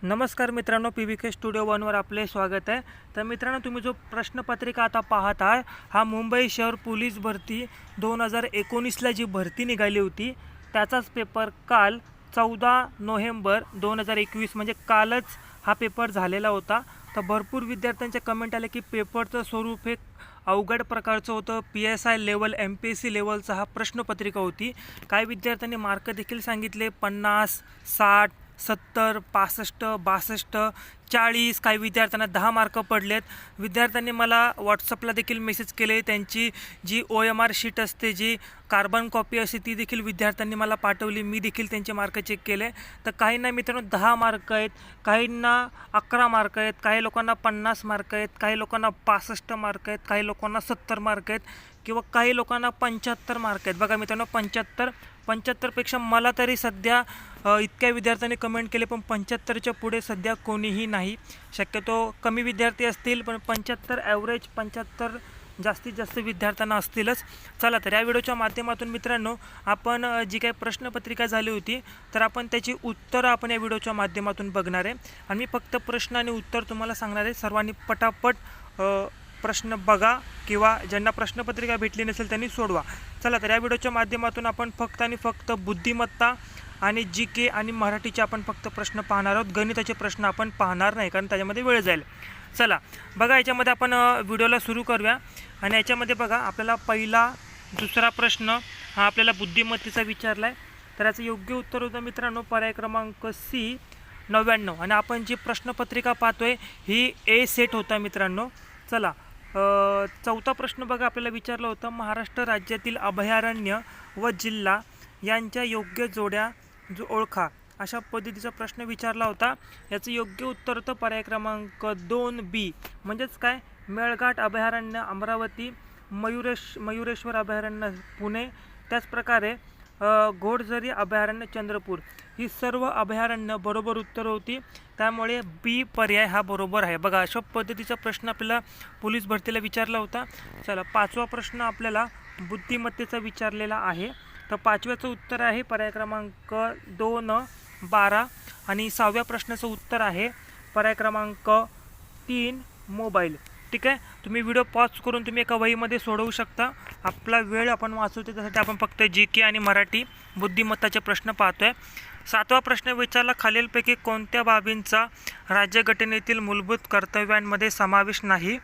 नमस्कार मित्रांनो, PVK studio वनवर आपले स्वागत आहे। तर मित्रांनो, तुम्ही जो प्रश्नपत्रिका आता पाहत आहे हा मुंबई शहर पोलीस भरती 2019ला जी भरती निघाली होती त्याचाच पेपर काल 14 नोव्हेंबर 2021 म्हणजे कालच हा पेपर झालेला होता। तर भरपूर विद्यार्थ्यांचे कमेंट आले की पेपरचं स्वरूप हे अवघड प्रकारचं होतं। PSI लेवल MPSC लेवलचा हा प्रश्नपत्रिका होती। काही विद्यार्थ्यांनी मार्क देखील सांगितले 50, 60, 70, 65, 62, 40, काही विद्यार्थ्यांना 10 मार्क पडलेत। विद्यार्थ्यांनी मला व्हॉट्सअपला देखील मेसेज केले, त्यांची जी OMR शीट असते, जी कार्बन कॉपी असते, ती देखील विद्यार्थ्यांनी मला पाठवली। मी देखील त्यांचे मार्क चेक केले। तर काहींना मित्रांनो 10 मार्क आहेत, काहींना 11 मार्क आहेत, काही लोकांना 50 मार्क आहेत, काही लोकांना 65 मार्क आहेत, काही लोकांना 70 मार्क आहेत किंवा काही लोकांना 75 मार्क आहेत। बघा मित्रांनो, 75 पेक्षा मला तरी सध्या इतक्या विद्यार्थ्यांनी कमेंट केले, पण 75च्या पुढे सध्या कोणीही नाही। शक्यतो कमी विद्यार्थी असतील, पण 75 ॲव्हरेज 75 जास्तीत जास्त विद्यार्थ्यांना असतीलच। चला तर या व्हिडिओच्या माध्यमातून मित्रांनो आपण जी काही प्रश्नपत्रिका झाली होती तर आपण त्याची उत्तरं आपण या व्हिडिओच्या माध्यमातून बघणार आहे आणि मी फक्त प्रश्न आणि उत्तर तुम्हाला सांगणार आहे। सर्वांनी पटापट प्रश्न बघा किंवा ज्यांना प्रश्नपत्रिका भेटली नसेल त्यांनी सोडवा। चला तर या व्हिडिओच्या माध्यमातून आपण फक्त आणि फक्त बुद्धिमत्ता आणि GK आणि मराठीचे आपण फक्त प्रश्न पाहणार आहोत। गणिताचे प्रश्न आपण पाहणार नाही, कारण त्याच्यामध्ये वेळ जाईल। चला बघा, याच्यामध्ये आपण व्हिडिओला सुरू करूया आणि याच्यामध्ये बघा आपल्याला पहिला दुसरा प्रश्न हा आपल्याला बुद्धिमत्तेचा विचारला आहे। तर याचं योग्य उत्तर होतं मित्रांनो पर्याय क्रमांक C 99 आणि आपण जी प्रश्नपत्रिका पाहतोय ही A सेट होता मित्रांनो। चला चौथा प्रश्न बघा आपल्याला विचारलं होतं महाराष्ट्र राज्यातील अभयारण्य व जिल्हा यांच्या योग्य जोड्या ओळखा, अशा पद्धतीचा प्रश्न विचारला होता। याचं योग्य उत्तर होतं पर्याय क्रमांक 2B म्हणजेच काय, मेळघाट अभयारण्य अमरावती, मयुरेश्वर अभयारण्य पुणे, त्याचप्रकारे घोडझरी अभयारण्य चंद्रपूर, ही सर्व अभयारण्य बरोबर उत्तर होती। त्यामुळे B पर्याय हा बरोबर आहे। बघा अशा पद्धतीचा प्रश्न आपल्याला पोलीस भरतीला विचारला होता। चला पाचवा प्रश्न आपल्याला बुद्धिमत्तेचा विचारलेला आहे। तर पाचव्याचं उत्तर आहे पर्याय क्रमांक 2 12 आणि सहाव्या प्रश्नाचं उत्तर आहे पर्याय क्रमांक 3 मोबाईल। ठीक आहे, तुम्ही व्हिडिओ पॉज करून तुम्ही एका वहीमध्ये सोडवू शकता। आपला वेळ आपण वाचवतो, त्यासाठी आपण फक्त GK आणि मराठी बुद्धिमत्ताचे प्रश्न पाहतोय। सातवा प्रश्न विचारला खालीलपैकी कोणत्या बाबींचा राज्यघटनेतील मूलभूत कर्तव्यांमध्ये समावेश नाही।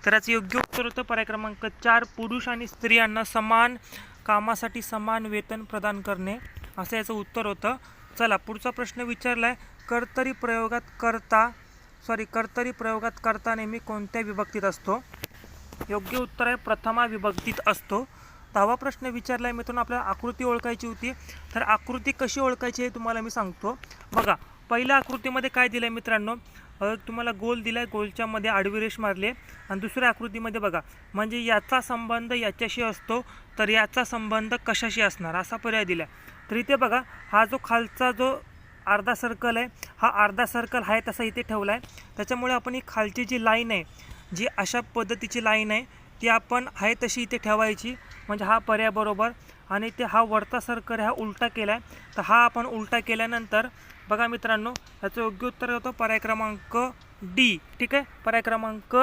तर याचं योग्य उत्तर होतं पर्याय क्रमांक 4 पुरुष आणि स्त्रियांना समान कामासाठी समान वेतन प्रदान करणे, असं याचं उत्तर होतं। चला पुढचा प्रश्न विचारला आहे कर्तरी प्रयोगात कर्ता नेहमी कोणत्या विभक्तीत असतो। योग्य उत्तर आहे प्रथमा विभक्तीत असतो। 10वा प्रश्न विचारला आहे मित्रांनो आपल्याला आकृती ओळखायची होती। तर आकृती कशी ओळखायची हे तुम्हाला मी सांगतो। बघा पहिल्या आकृतीमध्ये काय दिलं आहे मित्रांनो, तुम्हाला गोल दिला आहे, गोलच्या मध्ये आडवी रेष मारली आहे आणि दुसऱ्या आकृतीमध्ये बघा म्हणजे याचा संबंध याच्याशी असतो तर याचा संबंध कशाशी असणार असा पर्याय दिला आहे। तर इथे बघा हा जो खालचा जो अर्धा सर्कल आहे हा अर्धा सर्कल आहे तसा इथे ठेवला आहे। त्याच्यामुळे आपण ही खालची जी लाईन आहे, जी अशा पद्धतीची लाईन आहे ती आपण आहे तशी इथे ठेवायची, म्हणजे हा पर्याय बरोबर। आणि ते हा वरचा सर्कल हा उलटा केला आहे, तर हा आपण उलटा केल्यानंतर बघा मित्रांनो याचं योग्य उत्तर होतं पर्याय क्रमांक D। ठीक आहे, पर्याय क्रमांक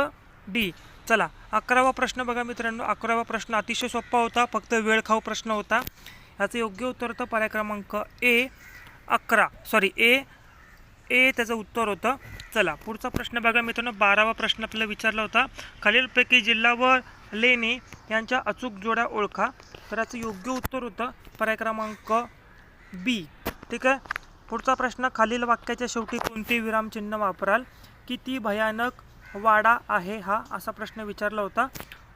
D। चला 11वा प्रश्न बघा मित्रांनो, 11वा प्रश्न अतिशय सोपा होता, फक्त वेळ खाऊ प्रश्न होता। याचं योग्य उत्तर होतं पर्याय क्रमांक A त्याचं उत्तर होतं। चला पुढचा प्रश्न बघा मित्रांनो, 12वा प्रश्न आपल्याला विचारला होता खालीलपैकी जिल्हा व लेणी यांच्या अचूक जोड्या ओळखा। तर याचं योग्य उत्तर होतं पर्याय क्रमांक B। ठीक आहे, पुढचा प्रश्न खालील वाक्याच्या शेवटी कोणते विरामचिन्ह वापराल, किती भयानक वाडा आहे हा, असा प्रश्न विचारला होता।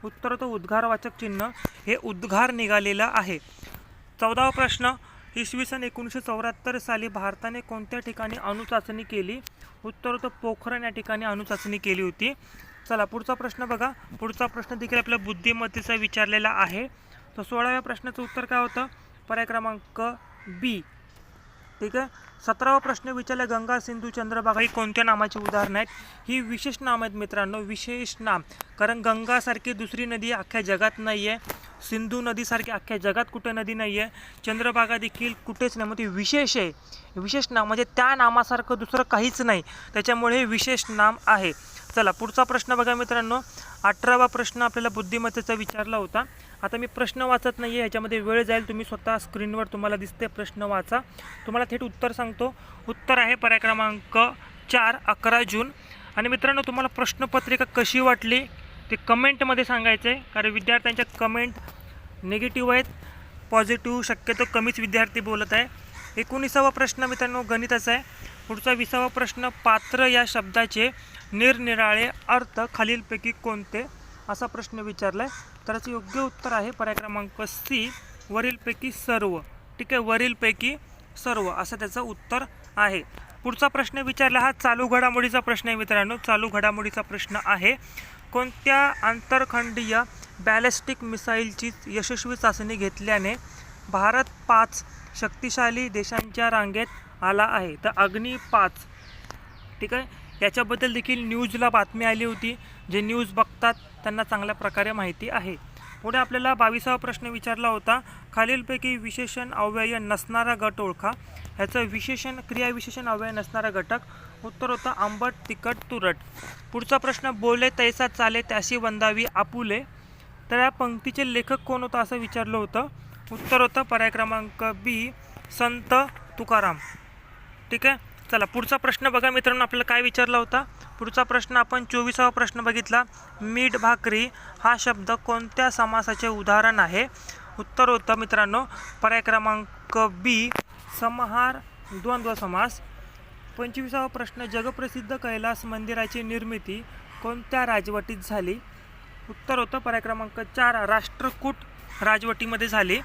उत्तर होतं उद्गारवाचक चिन्ह, हे उद्गार निघालेला आहे। 14वा प्रश्न इसवी सन 1974 साली भारताने कोणत्या ठिकाणी अणुचाचणी केली। उत्तर होतं पोखरण या ठिकाणी अणुचाचणी केली होती। चला पुढचा प्रश्न बघा, पुढचा प्रश्न देखील आपल्या बुद्धिमत्तेचा विचारलेला आहे। तर 16व्या प्रश्नाचं उत्तर काय होतं पर्याय क्रमांक B। ठीक आहे. 17वा प्रश्न विचारला, गंगा, सिंधू, चंद्रभागा ही कोणत्या नामाची उदाहरणं आहेत? ही विशेष नाम आहेत मित्रांनो, विशेष नाम. कारण गंगासारखी दुसरी नदी अख्ख्या जगात नाही आहे, सिंधू नदीसारखी अख्ख्या जगात कुठे नदी नाही आहे, चंद्रभागा देखील कुठेच नाही. मग ते विशेष आहे, विशेष नाम म्हणजे त्या नामासारखं दुसरं काहीच नाही, त्याच्यामुळे हे विशेष नाम आहे. चला पुढचा प्रश्न बघा मित्रांनो. 18वा प्रश्न आपल्याला बुद्धिमत्तेचा विचारला होता. आता मी प्रश्न वाचत नाही आहे, ह्याच्यामध्ये वेळ जाईल, तुम्ही स्वतः स्क्रीनवर तुम्हाला दिसते प्रश्न वाचा. तुम्हाला थेट उत्तर सांगतो. उत्तर आहे पर्याय क्रमांक 4, 11 जून. आणि मित्रांनो तुम्हाला प्रश्नपत्रिका कशी वाटली ते कमेंटमध्ये सांगायचं आहे, कारण विद्यार्थ्यांच्या कमेंट निगेटिव्ह आहेत, पॉझिटिव्ह शक्यतो कमीच विद्यार्थी बोलत आहे. 19वा प्रश्न मित्रांनो गणिताचा आहे. पुढचा 20वा प्रश्न, पात्र या शब्दाचे निरनिराळे अर्थ खालीलपैकी कोणते, असा प्रश्न विचारला आहे. तर याचं योग्य उत्तर आहे पर्याय क्रमांक सी, वरीलपैकी सर्व. ठीक आहे, वरीलपैकी सर्व असं त्याचं उत्तर आहे. पुढचा प्रश्न विचारला हा चालू घडामोडीचा प्रश्न आहे मित्रांनो. चालू घडामोडीचा प्रश्न आहे, कोणत्या आंतरखंडीय बॅलिस्टिक मिसाईलची यशस्वी चाचणी घेतल्याने भारत 5 शक्तिशाली देशांच्या रांगेत आला आहे? तर अग्नी 5. ठीक आहे, याच्याबद्दल देखील न्यूजला बातमी आली होती. जे न्यूज बघतात त्यांना चांगल्या प्रकारे माहिती आहे. पुढे आपल्याला 22वा प्रश्न विचारला होता, खालीलपैकी विशेषण अव्यय नसणारा गट ओळखा. ह्याचं विशेषण क्रियाविशेषण अव्यय नसणारा घटक. उत्तर होतं आंबट, तिखट, तुरट. पुढचा प्रश्न, बोले तैसा चाले त्याशी वंदावी आपुले. तर या पंक्तीचे लेखक कोण होता असं विचारलं होतं. उत्तर होतं पर्याय क्रमांक बी, संत तुकाराम. ठीक आहे. चला पुढचा प्रश्न बघा मित्रांनो, आपल्याला काय विचारला होता. पुढचा प्रश्न आपण 24वा प्रश्न बघितला, मीठ भाकरी हा शब्द कोणत्या समासाचे उदाहरण आहे? उत्तर होतं मित्रांनो पर्याय क्रमांक बी, समाहार द्वंद्व समास. 25वा प्रश्न, जगप्रसिद्ध कैलास मंदिराची निर्मिती कोणत्या राजवटीत झाली? उत्तर होतं पर्याय क्रमांक 4, राष्ट्रकूट राजवटीमध्ये झाली.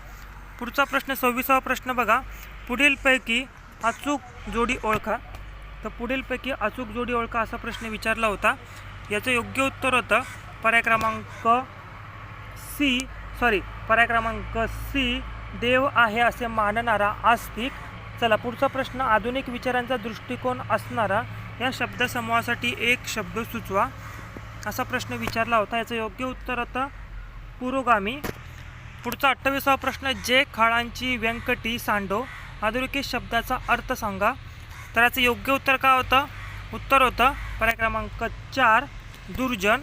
पुढचा प्रश्न 26वा प्रश्न बघा, पुढीलपैकी अचूक जोडी ओळखा. तर पुढीलपैकी अचूक जोडी ओळखा असा प्रश्न विचारला होता. याचं योग्य उत्तर होतं पर्याय क्रमांक सी, देव आहे असे मानणारा आस्तिक. चला पुढचा प्रश्न, आधुनिक विचारांचा दृष्टिकोन असणारा या शब्दसमूहासाठी एक शब्द सुचवा, असा प्रश्न विचारला होता. याचं योग्य उत्तर होतं पुरोगामी. पुढचा 28वा प्रश्न, जे खाळांची व्यंकटी सांडो अधोरेखित शब्दाचा अर्थ सांगा. तर याचं योग्य उत्तर काय होतं? उत्तर होतं पर्याय क्रमांक 4, दुर्जन.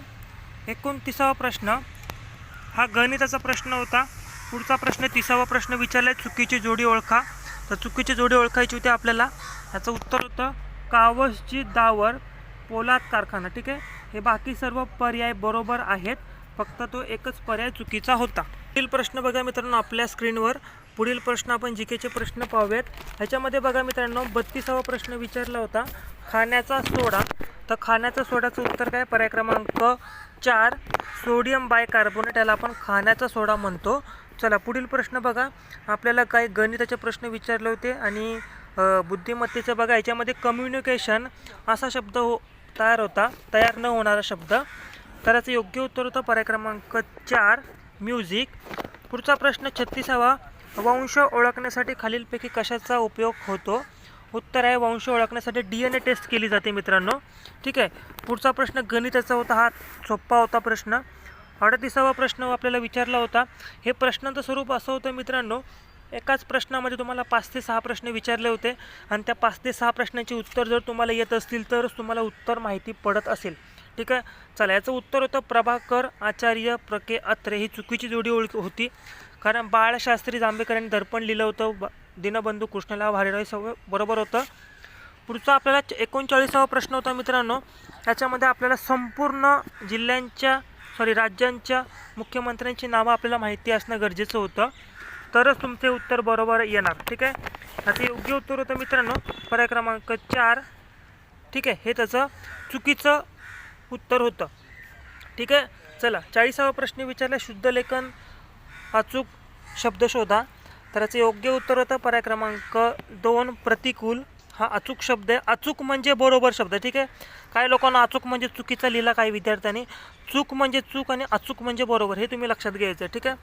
29वा प्रश्न हा गणिताचा प्रश्न होता. पुढचा प्रश्न 30वा प्रश्न विचारला, चुकीची जोडी ओळखा. तर चुकीची जोडी ओळखायची होती आपल्याला. याचं उत्तर होतं कावसची दावर पोलाद कारखाना. ठीक आहे, हे बाकी सर्व पर्याय बरोबर आहेत, फक्त तो एकच पर्याय चुकीचा होता. पुढील प्रश्न बघा मित्रांनो आपल्या स्क्रीनवर. पुढील प्रश्न आपण जीकेचे प्रश्न पाहूयात. ह्याच्यामध्ये बघा मित्रांनो 32वा प्रश्न विचारला होता, खाण्याचा सोडा. तर खाण्याचा सोड्याचं उत्तर काय? पर्याय क्रमांक 4, सोडियम बायकार्बोनेट, याला आपण खाण्याचा सोडा म्हणतो. चला पुढील प्रश्न बघा, आपल्याला काही गणिताचे प्रश्न विचारले होते आणि बुद्धिमत्तेचं बघा. याच्यामध्ये कम्युनिकेशन असा शब्द तयार न होणारा शब्द. तर याचं योग्य उत्तर होतं पर्याय क्रमांक 4, म्युझिक. पुढचा प्रश्न 36वा, वंश ओळखण्यासाठी खालीलपैकी कशाचा उपयोग होतो? उत्तर आहे वंश ओळखण्यासाठी DNA टेस्ट केली जाते मित्रांनो. ठीक आहे. पुढचा प्रश्न गणिताचा होता, हा सोपा होता प्रश्न. 38वा प्रश्न आपल्याला विचारला होता. हे प्रश्नांचं स्वरूप असं होतं मित्रांनो, एकाच प्रश्नामध्ये तुम्हाला 5 ते 6 प्रश्न विचारले होते आणि त्या 5 ते 6 प्रश्नांची उत्तर जर तुम्हाला येत असतील तरच तुम्हाला उत्तर माहिती पडत असेल. ठीक आहे. चला याचं उत्तर होतं प्रभाकर आचार्य प्रके अत्रे. ही चुकीची जोडी होती, कारण बाळशास्त्री जांभेकर यांनी दर्पण लिहिलं होतं, दीनबंधू कृष्णराव भालेराव सगळं बरोबर होतं. पुढचा आपल्याला 39वा प्रश्न होता मित्रांनो. याच्यामध्ये आपल्याला संपूर्ण राज्यांच्या मुख्यमंत्र्यांची नावं आपल्याला माहिती असणं गरजेचं होतं, तरच तुमचे उत्तर बरोबर येणार. ठीक आहे. याचं योग्य उत्तर होतं मित्रांनो पर्याय क्रमांक 4. ठीक आहे, हे त्याचं चुकीचं उत्तर होतं. ठीक आहे. चला 40वा प्रश्न विचारला, शुद्ध लेखन अचूक शब्द शोधा. तर याचं योग्य उत्तर होतं पर्याय क्रमांक 2, प्रतिकूल. हा अचूक शब्द आहे. अचूक म्हणजे बरोबर शब्द, ठीक आहे. काही लोकांना अचूक म्हणजे चुकीचा लिहिला काही विद्यार्थ्यांनी. चूक म्हणजे चूक आणि अचूक म्हणजे बरोबर, हे तुम्ही लक्षात घ्यायचं, ठीक आहे.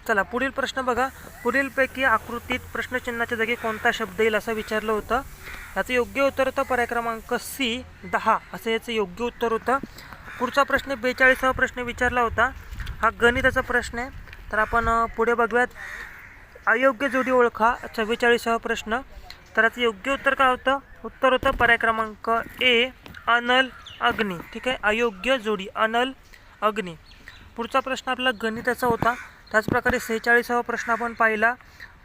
चला पुढील प्रश्न बघा. पुढीलपैकी आकृतीत प्रश्नचिन्हाच्या जागी कोणता शब्द येईल असं विचारलं होतं. याचं योग्य उत्तर होतं पर्याय क्रमांक सी 10 असं याचं योग्य उत्तर होतं. पुढचा प्रश्न 42वा प्रश्न विचारला होता. हा गणिताचा प्रश्न आहे. तर आपण पुढे बघूयात. अयोग्य जोडी ओळखा 44वा प्रश्न. तर याचं योग्य उत्तर काय होतं? उत्तर होतं पर्याय क्रमांक ए अनल अग्नी, ठीक आहे. अयोग्य जोडी अनल अग्नी. पुढचा प्रश्न आपला गणिताचा होता. त्याचप्रकारे 46वा प्रश्न आपण पाहिला.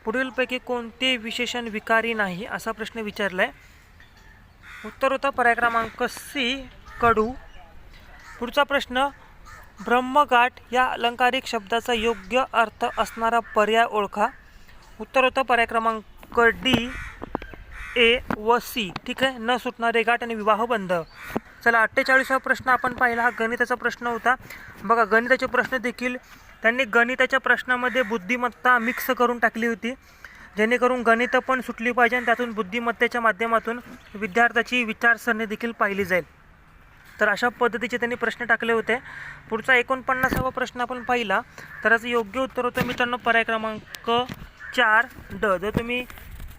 पुढीलपैकी कोणते विशेषण विकारी नाही असा प्रश्न विचारला आहे. उत्तर होतं पर्याय क्रमांक सी कडू. पुढचा प्रश्न ब्रह्मगाठ या अलंकारिक शब्दाचा योग्य अर्थ असणारा पर्याय ओळखा. उत्तर होतं पर्याय क्रमांक डी ए व सी, ठीक आहे. न सुटणारे गाठ आणि विवाहबंध. चला 48वा प्रश्न आपण पाहिला. हा गणिताचा प्रश्न होता. बघा गणिताचे प्रश्न देखील त्यांनी गणिताच्या प्रश्नामध्ये बुद्धिमत्ता मिक्स करून टाकली होती, जेणेकरून गणितं पण सुटली पाहिजे आणि त्यातून बुद्धिमत्तेच्या माध्यमातून विद्यार्थ्याची विचारसरणी देखील पाहिली जाईल. तर अशा पद्धतीचे त्यांनी प्रश्न टाकले होते. पुढचा 49वा प्रश्न आपण पाहिला. तर याचं योग्य उत्तर होतं मित्रांनो पर्याय क्रमांक 4 ड. जर तुम्ही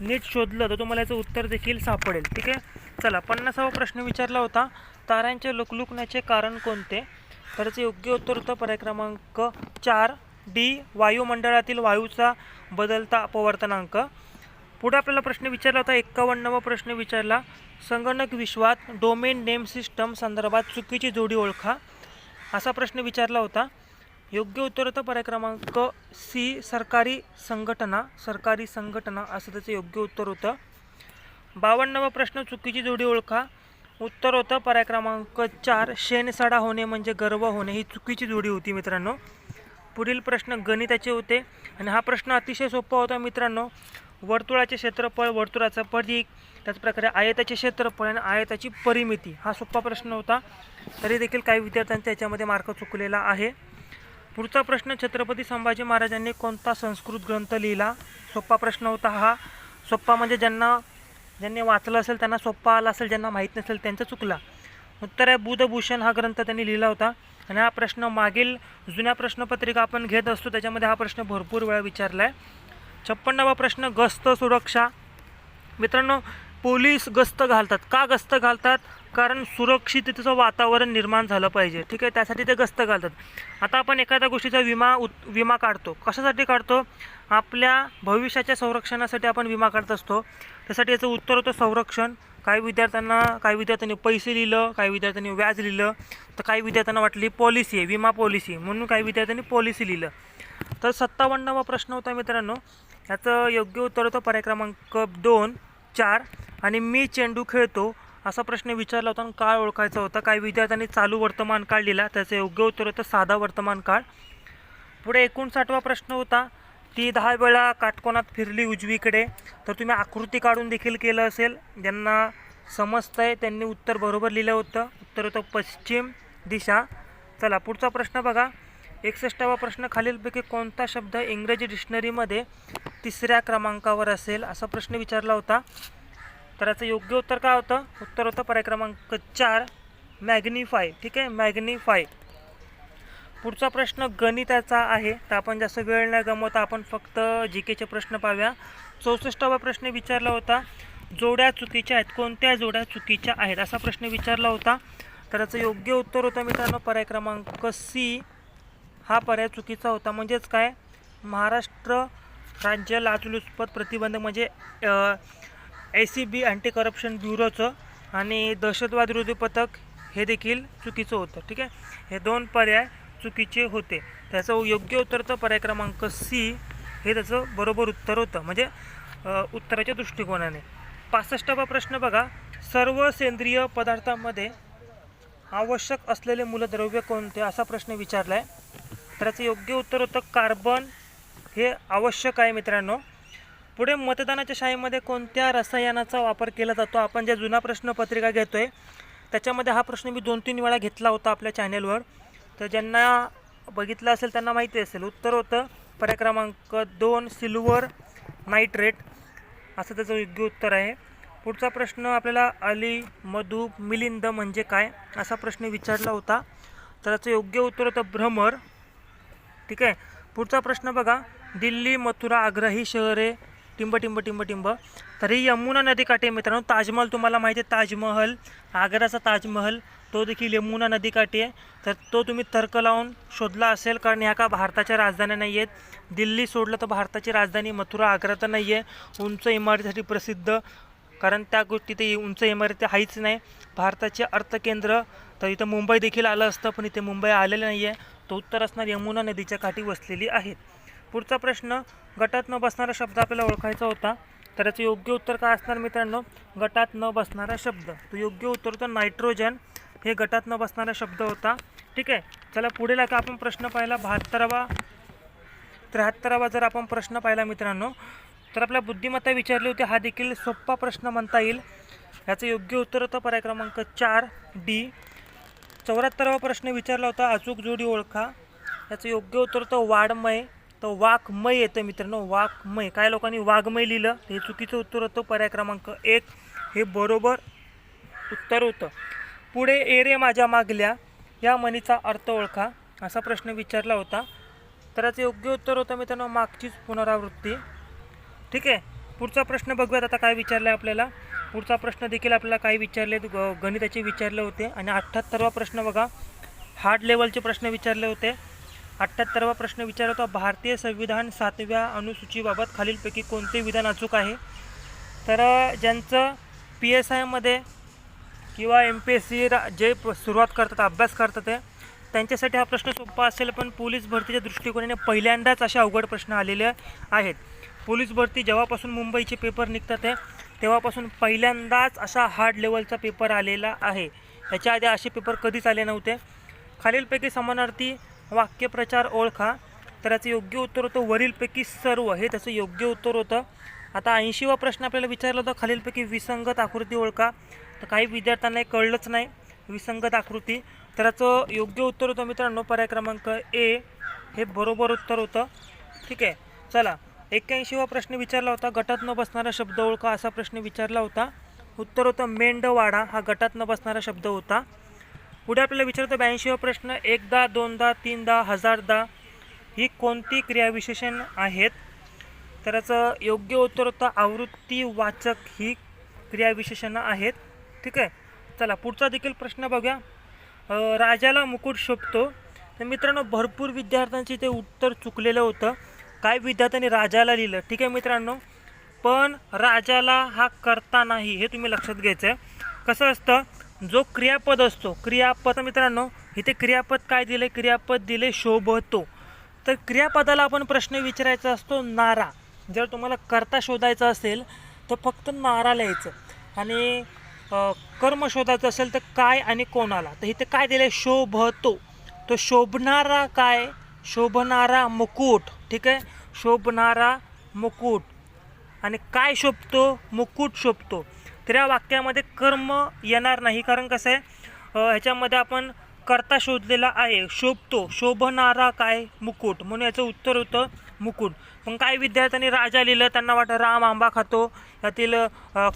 नीट शोधलं तर तुम्हाला याचं उत्तर देखील सापडेल, ठीक आहे. चला 50वा प्रश्न विचारला होता. ताऱ्यांचे लुकलुकण्याचे कारण कोणते? तर याचं योग्य उत्तर होतं पर्याय क्रमांक 4 डी वायुमंडळातील वायूचा बदलता अपवर्तनांक. पुढे आपल्याला प्रश्न विचारला होता. 51वा प्रश्न विचारला. संगणक विश्वात डोमेन नेम सिस्टम संदर्भात चुकीची जोडी ओळखा असा प्रश्न विचारला होता. योग्य उत्तर होतं पर्याय क्रमांक सी सरकारी संघटना असं त्याचं योग्य उत्तर होतं. 52वा प्रश्न चुकीची जोडी ओळखा. उत्तर होतं पर्याय क्रमांक 4 शेणसाडा होणे म्हणजे गर्व होणे, ही चुकीची जोडी होती मित्रांनो. पुढील प्रश्न गणिताचे होते आणि हा प्रश्न अतिशय सोपा होता मित्रांनो. वर्तुळाचे क्षेत्रफळ, वर्तुळाचा परिघ, त्याचप्रकारे आयताचे क्षेत्रफळ आणि आयताची परिमिती हा सोपा प्रश्न होता. तरी देखील काही विद्यार्थ्यांचा याच्यामध्ये मार्क चुकलेला आहे. पुढचा प्रश्न छत्रपती संभाजी महाराजांनी कोणता संस्कृत ग्रंथ लिहिला? सोपा प्रश्न होता हा. सोपा म्हणजे ज्यांनी वाचलं असेल त्यांना सोपा आला असेल, ज्यांना माहीत नसेल त्यांचा चुकला. उत्तर आहे बुधभूषण हा ग्रंथ त्यांनी लिहिला होता. आणि हा प्रश्न मागील जुन्या प्रश्नपत्रिका आपण घेत असतो त्याच्यामध्ये हा प्रश्न भरपूर वेळा विचारला आहे. 56वा प्रश्न गस्त सुरक्षा. मित्रांनो पोलीस गस्त घालतात. का गस्त घालतात? कारण सुरक्षिततेचं वातावरण निर्माण झालं पाहिजे, ठीक आहे. त्यासाठी ते गस्त घालतात. आता आपण एखाद्या गोष्टीचा विमा काढतो. कशासाठी काढतो? आपल्या भविष्याच्या संरक्षणासाठी आपण विमा काढत असतो. त्यासाठी याचं उत्तर होतं संरक्षण. काही विद्यार्थ्यांनी पैसे लिहिलं, काही विद्यार्थ्यांनी व्याज लिहिलं, तर काही विद्यार्थ्यांना वाटली पॉलिसी आहे, विमा पॉलिसी, म्हणून काही विद्यार्थ्यांनी पॉलिसी लिहिलं. तर 57वा प्रश्न होता मित्रांनो. याचं योग्य उत्तर होतं पर्याय क्रमांक 2 4 आणि मी चेंडू खेळतो असा प्रश्न विचारला होता आणि काळ ओळखायचा होता. काही विद्यार्थ्यांनी चालू वर्तमान काळ लिहिला, त्याचं योग्य उत्तर होतं साधा वर्तमान काळ. पुढे 59वा प्रश्न होता. ती 10 वेळा काटकोनात फिरली उजवीकडे. तर तुम्ही आकृती काढून देखील केलं असेल. ज्यांना समजतंय त्यांनी उत्तर बरोबर लिहिलं होतं. उत्तर होतं पश्चिम दिशा. चला पुढचा प्रश्न बघा. 61वा प्रश्न खालीलपैकी कोणता शब्द इंग्रजी डिक्शनरीमध्ये 3ऱ्या क्रमांकावर असेल असा प्रश्न विचारला होता. तर याचं योग्य उत्तर काय होतं? उत्तर होतं पर्याय क्रमांक 4 मॅग्निफाय, ठीक आहे. मॅग्निफाय. पुढचा प्रश्न गणिताचा आहे. तर आपण जास्त वेळ न गमवता आपण फक्त जीकेचे प्रश्न पाहूया. 64वा प्रश्न विचारला होता. जोड्या चुकीच्या आहेत. कोणत्या जोड्या चुकीच्या आहेत असा प्रश्न विचारला होता. तर याचं योग्य उत्तर होतं मित्रांनो पर्याय क्रमांक सी हा पर्याय चुकीचा होता. म्हणजेच काय? महाराष्ट्र राज्य लाचलुचपत प्रतिबंधक म्हणजे ACB अँटी करप्शन ब्युरोचं आणि दहशतवाद विरोधी पथक हे देखील चुकीचं होतं, ठीक आहे. हे 2 पर्याय चुकीचे होते. त्याचं योग्य उत्तरचं पर्याय क्रमांक सी हे त्याचं बरोबर उत्तर होतं, म्हणजे उत्तराच्या दृष्टिकोनाने. 65वा प्रश्न बघा. सर्व सेंद्रिय पदार्थांमध्ये आवश्यक असलेले मूलद्रव्य कोणते असा प्रश्न विचारला आहे. तर याचं योग्य उत्तर होतं कार्बन हे आवश्यक आहे मित्रांनो. पुढे मतदानाच्या शाईमध्ये कोणत्या रसायनाचा वापर केला जातो? आपण ज्या जुना प्रश्नपत्रिका घेतोय त्याच्यामध्ये हा प्रश्न मी 2-3 वेळा घेतला होता आपल्या चॅनेलवर. तर ज्यांना बघितलं असेल त्यांना माहिती असेल. उत्तर होतं पर्याय क्रमांक 2 सिल्वर नायट्रेट असं त्याचं योग्य उत्तर आहे. पुढचा प्रश्न आपल्याला अली, मधु, मिलिंद म्हणजे काय असा प्रश्न विचारला होता. तर याचं योग्य उत्तर होतं भ्रमर. ठीक आहे. पुढचा प्रश्न बघा, दिल्ली, मथुरा, आग्रा ही शहरे टिंब टिंब टिंब टिंब. तर ही यमुना नदीकाठी मित्रांनो. ताजमहल तुम्हाला माहिती आहे, ताजमहल, आग्राचा ताजमहल तो देखील यमुना नदीकाठी आहे. तर तो तुम्ही तर्क लावून शोधला असेल, कारण ह्या का भारताच्या राजधान्या नाही आहेत. दिल्ली सोडलं तर भारताची राजधानी, मथुरा, आग्रा तर नाही आहे. उंच इमारतीसाठी प्रसिद्ध, कारण त्या गोष्टी ते उंच इमारती आहेच नाही. भारताचे अर्थकेंद्र, तर इथं मुंबई देखील आलं असतं, पण इथे मुंबई आलेलं नाही आहे. तो उत्तर असणार यमुना नदीच्या काठी वसलेली आहेत. पुढचा प्रश्न, गटात न बसणारा शब्द आपल्याला ओळखायचा होता. तर याचं योग्य उत्तर काय असणार मित्रांनो, गटात न बसणारा शब्द. तो योग्य उत्तर होतं नायट्रोजन. हे गटात न बसणारा शब्द होता. ठीक आहे. चला पुढे का आपण प्रश्न पाहिला 72वा 73वा जर आपण प्रश्न पाहिला मित्रांनो, तर आपल्या बुद्धिमत्ता विचारली होती. हा देखील सोपा प्रश्न म्हणता येईल. याचं योग्य उत्तर होतं पर्याय क्रमांक 4 डी. 74वा प्रश्न विचारला होता, अचूक जोडी ओळखा. याचं योग्य उत्तर होतं वाङ्मय. तर वाक्मय येतं मित्रांनो, वाक्मय. काय लोकांनी वाङ्मय लिहिलं, हे चुकीचं उत्तर होतं. पर्याय क्रमांक 1 हे बरोबर उत्तर होतं. पुढे ए रे माझ्या मागल्या या म्हणीचा अर्थ ओळखा असा प्रश्न विचारला होता. तर याचं योग्य उत्तर होतं मित्रांनो मागचीच पुनरावृत्ती. ठीक आहे. पुढचा प्रश्न बघूयात आता काय विचारलं आहे आपल्याला. पुढचा प्रश्न देखील आपल्याला काय विचारले, गणिताचे विचारले होते. आणि 78वा प्रश्न बघा, हार्ड लेवलचे प्रश्न विचारले होते. 78वा प्रश्न विचारला होता, भारतीय संविधान 7व्या अनुसूचीबाबत खालीलपैकी कोणते विधान अचूक आहे. तर ज्यांचं PSIमध्ये किंवा MPSC जे सुरुवात करतात, अभ्यास करतात आहे, त्यांच्यासाठी हा प्रश्न सोपा असेल. पण पोलीस भरतीच्या दृष्टिकोनाने पहिल्यांदाच असे अवघड प्रश्न आलेले आहेत. पोलीस भरती जेव्हापासून मुंबईचे पेपर निघतात आहे, तेव्हापासून पहिल्यांदाच असा हार्ड लेवलचा पेपर आलेला आहे. याच्या आधी असे पेपर कधीच आले नव्हते. खालीलपैकी समानार्थी वाक्यप्रचार ओळखा. तर याचं योग्य उत्तर होतं वरीलपैकी सर्व. हे त्याचं योग्य उत्तर होतं. आता 80वा प्रश्न आपल्याला विचारला होता, खालीलपैकी विसंगत आकृती ओळखा. तर काही विद्यार्थ्यांना कळलंच नाही विसंगत आकृती. तर याचं योग्य उत्तर होतं मित्रांनो पर्याय क्रमांक ए हे बरोबर उत्तर होतं. ठीक आहे. चला 81वा प्रश्न विचारला होता, गटात न बसणारा शब्द ओळखा असा प्रश्न विचारला होता. उत्तर होतं मेंढवाडा. हा गटात न बसणारा शब्द होता. पुढे आपल्याला विचारतो 82वा प्रश्न, एकदा, दोनदा, तीनदा, हजारदा ही कोणती क्रियाविशेषण आहेत. तर याचं योग्य उत्तर होतं आवृत्तीवाचक ही क्रियाविशेषणं आहेत. ठीक आहे. चला पुढचा देखील प्रश्न बघूया, राजाला मुकुट शोभतो. तर मित्रांनो भरपूर विद्यार्थ्यांचे ते उत्तर चुकलेलं होतं. काय विद्यार्थ्यांनी राजाला लिहिलं. ठीक आहे मित्रांनो, पण राजाला हा कर्ता नाही, हे तुम्ही लक्षात घ्यायचं आहे. कसं असतं, जो क्रियापद असतो, क्रियापद मित्रांनो इथे क्रियापद काय दिले, क्रियापद दिले शोभतो. तर क्रियापदाला आपण प्रश्न विचारायचा असतो नारा. जर तुम्हाला कर्ता शोधायचा असेल तर फक्त नारा लिहायचं. आणि कर्म शोधायचं असेल तर काय आणि कोणाला. तर इथे काय दिले, शोभतो. तो शोभणारा काय, शोभणारा मुकुट. ठीक आहे. शोभणारा मुकुट. आणि काय शोभतो, मुकुट शोभतो. तर या वाक्यामध्ये कर्म येणार नाही, कारण कसं आहे ह्याच्यामध्ये आपण कर्ता शोधलेला आहे. शोभतो, शोभणारा काय, मुकुट, म्हणून याचं उत्तर होतं मुकुट. पण काही विद्यार्थ्यांनी राजा लिहिलं, त्यांना वाटतं राम आंबा खातो, यातील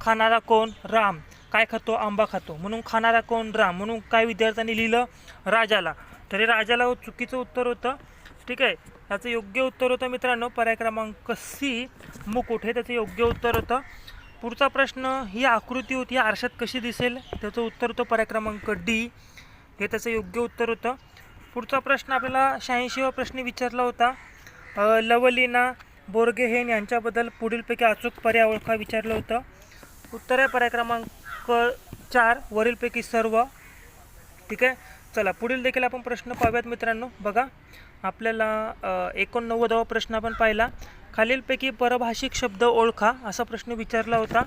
खाणारा कोण, राम. काय खातो, आंबा खातो, म्हणून खाणारा कोण, राम, म्हणून काही विद्यार्थ्यांनी लिहिलं राजाला. तरी राजाला चुकीचं उत्तर होतं. ठीक आहे. याचं योग्य उत्तर होतं मित्रांनो पर्याय क्रमांक सी मुकुट. हे त्याचं योग्य उत्तर होतं. पुढचा प्रश्न, ही आकृती होती आरशात कशी दिसेल. त्याचं उत्तर होतं पर्याय क्रमांक डी. हे त्याचं योग्य उत्तर होतं. पुढचा प्रश्न आपल्याला 86वा प्रश्न विचारला होता, लवलीना बोर्गेहेन यांच्याबद्दल पुढीलपैकी अचूक पर्याय ओळखा विचारलं होतं. उत्तर आहे पर्याय क्रमांक 4 वरीलपैकी सर्व. ठीक आहे. चला पुढील देखील आपण प्रश्न पाहूयात मित्रांनो. बघा आपल्याला 89वा प्रश्न आपण पाहिला, खालीलपैकी परभाषिक शब्द ओळखा असा प्रश्न विचारला होता.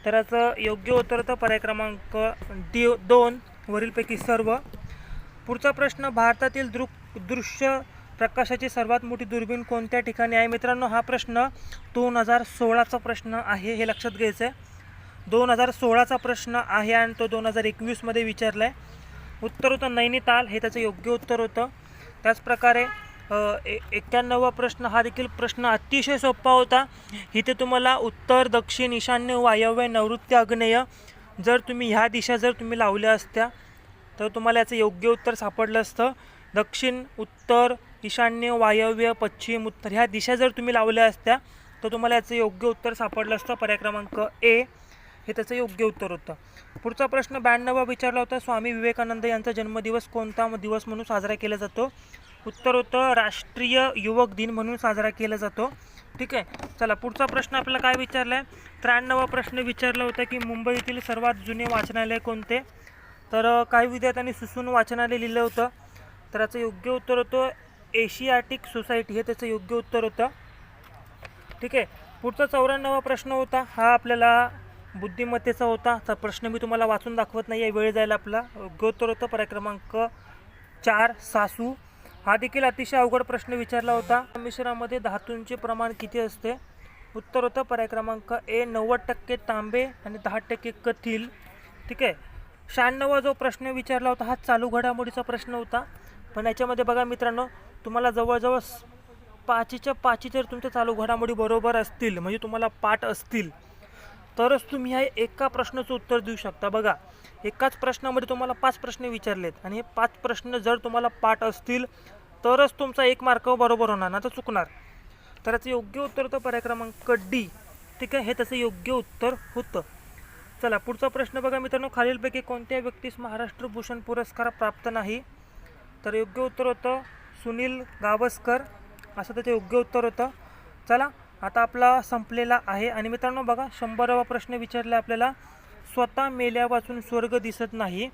तर याचं योग्य उत्तर होतं पर्याय क्रमांक 2 वरीलपैकी सर्व. पुढचा प्रश्न, भारतातील दृश्य प्रकाशाची सर्वात मोठी दुर्बीण कोणत्या ठिकाणी आहे. मित्रांनो हा प्रश्न 2016चा प्रश्न आहे, हे लक्षात घ्यायचं आहे. 2016चा प्रश्न आहे आणि तो 2021मध्ये विचारला आहे. उत्तर होतं नैनिताल. हे त्याचं योग्य उत्तर होतं. त्याचप्रकारे 91वा प्रश्न हा देखील प्रश्न अतिशय सोपा होता. इथे तुम्हाला उत्तर, दक्षिण, ईशान्य, वायव्य, नैऋत्य, आग्नेय जर तुम्ही ह्या दिशा जर तुम्ही लावल्या असत्या तर तुम्हाला याचं योग्य उत्तर सापडलं असतं. दक्षिण, उत्तर, ईशान्य, वायव्य, पश्चिम, उत्तर ह्या दिशा जर तुम्ही लावल्या असत्या तर तुम्हाला याचं योग्य उत्तर सापडलं असतं. पर्याय क्रमांक ए हे त्याचं योग्य उत्तर होतं. पुढचा प्रश्न 92वा विचारला होता. स्वामी विवेकानंद यांचा जन्मदिवस कोणता दिवस म्हणून साजरा केला जातो? उत्तर होतं राष्ट्रीय युवक दिन म्हणून साजरा केला जातो. ठीक आहे. चला पुढचा प्रश्न आपल्याला काय विचारला आहे? 93वा प्रश्न विचारला होता की मुंबईतील सर्वात जुने वाचनालय कोणते? तर काही विद्यार्थ्यांनी सुसून वाचनालय लिहिलं होतं. तर याचं योग्य उत्तर होतं एशियाटिक सोसायटी हे त्याचं योग्य उत्तर होतं. ठीक आहे. पुढचा 94वा प्रश्न होता हा आपल्याला बुद्धिमत्तेचा होता. तर प्रश्न मी तुम्हाला वाचून दाखवत नाही आहे, वेळ जायला आपला. योग्य उत्तर होतं पर्याय क्रमांक 4 सासू. हा देखील अतिशय अवघड प्रश्न विचारला होता. मिश्रणामध्ये धातूंचे प्रमाण किती असते? उत्तर होतं पर्याय क्रमांक ए 90% तांबे आणि 10% कथील. ठीक आहे. 96वा जो प्रश्न विचारला होता हा चालू घडामोडीचा प्रश्न होता. पण याच्यामध्ये बघा मित्रांनो, तुम्हाला जवळजवळ 5च्या 5 जर तुमच्या चालू घडामोडी बरोबर असतील म्हणजे तुम्हाला पाठ असतील तरच तुम्ही ह्या एका प्रश्नाचं उत्तर देऊ शकता. बघा, एकाच प्रश्नामध्ये तुम्हाला 5 प्रश्न विचारलेत आणि हे 5 प्रश्न जर तुम्हाला पाठ असतील तरच तुमचा 1 मार्क बरोबर होणार, ना तर चुकणार. तर याचं योग्य उत्तर होतं पर्याय क्रमांक डी. ठीक आहे. हे त्याचं योग्य उत्तर होतं. चला पुढचा प्रश्न बघा मित्रांनो, खालीलपैकी कोणत्या व्यक्तीस महाराष्ट्र भूषण पुरस्कार प्राप्त नाही? तर योग्य उत्तर होतं सुनील गावस्कर असं त्याचं योग्य उत्तर होतं. चला आता आपला संपलेला आहे. आणि मित्रांनो बघा 100वा प्रश्न विचारला आपल्याला, स्वतः मेल्यापासून स्वर्ग दिसत नाही.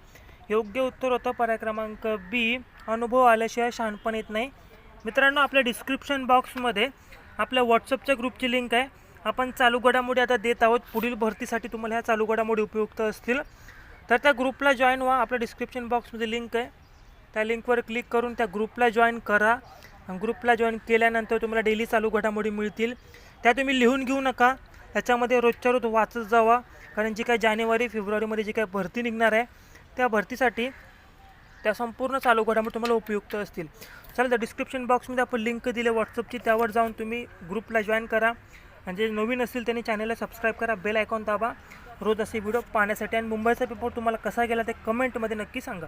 योग्य उत्तर होतं पर्याय क्रमांक बी अनुभव आल्याशिवाय शहाणपण येत नाही. मित्रांनो आपल्या डिस्क्रिप्शन बॉक्समध्ये आपल्या व्हॉट्सअपच्या ग्रुपची लिंक आहे. आपण चालू घडामोडी आता देत आहोत. पुढील भरतीसाठी तुम्हाला ह्या चालू घडामोडी उपयुक्त असतील तर त्या ग्रुपला जॉईन व्हा. आपल्या डिस्क्रिप्शन बॉक्समध्ये लिंक आहे, त्या लिंकवर क्लिक करून त्या ग्रुपला जॉईन करा. ग्रुपला जॉईन केल्यानंतर तुम्हाला डेली चालू घडामोडी मिळतील. त्या तुम्ही लिहून घेऊ नका, त्याच्यामध्ये रोजच्या रोज वाचत जावा. कारण जी काही जानेवारी फेब्रुवारीमध्ये जी काही भरती निघणार आहे त्या भरतीसाठी त्या संपूर्ण चालू घडामोडी तुम्हाला उपयुक्त असतील. चला तर डिस्क्रिप्शन बॉक्समध्ये आपण लिंक दिले व्हॉट्सअपची, त्यावर जाऊन तुम्ही ग्रुपला जॉईन करा. आणि जे नवीन असतील त्यांनी चॅनलला सबस्क्राईब करा, बेल आयकॉन दाबा रोज असे व्हिडिओ पाहण्यासाठी. आणि मुंबईचा पेपर तुम्हाला कसा गेला ते कमेंटमध्ये नक्की सांगा.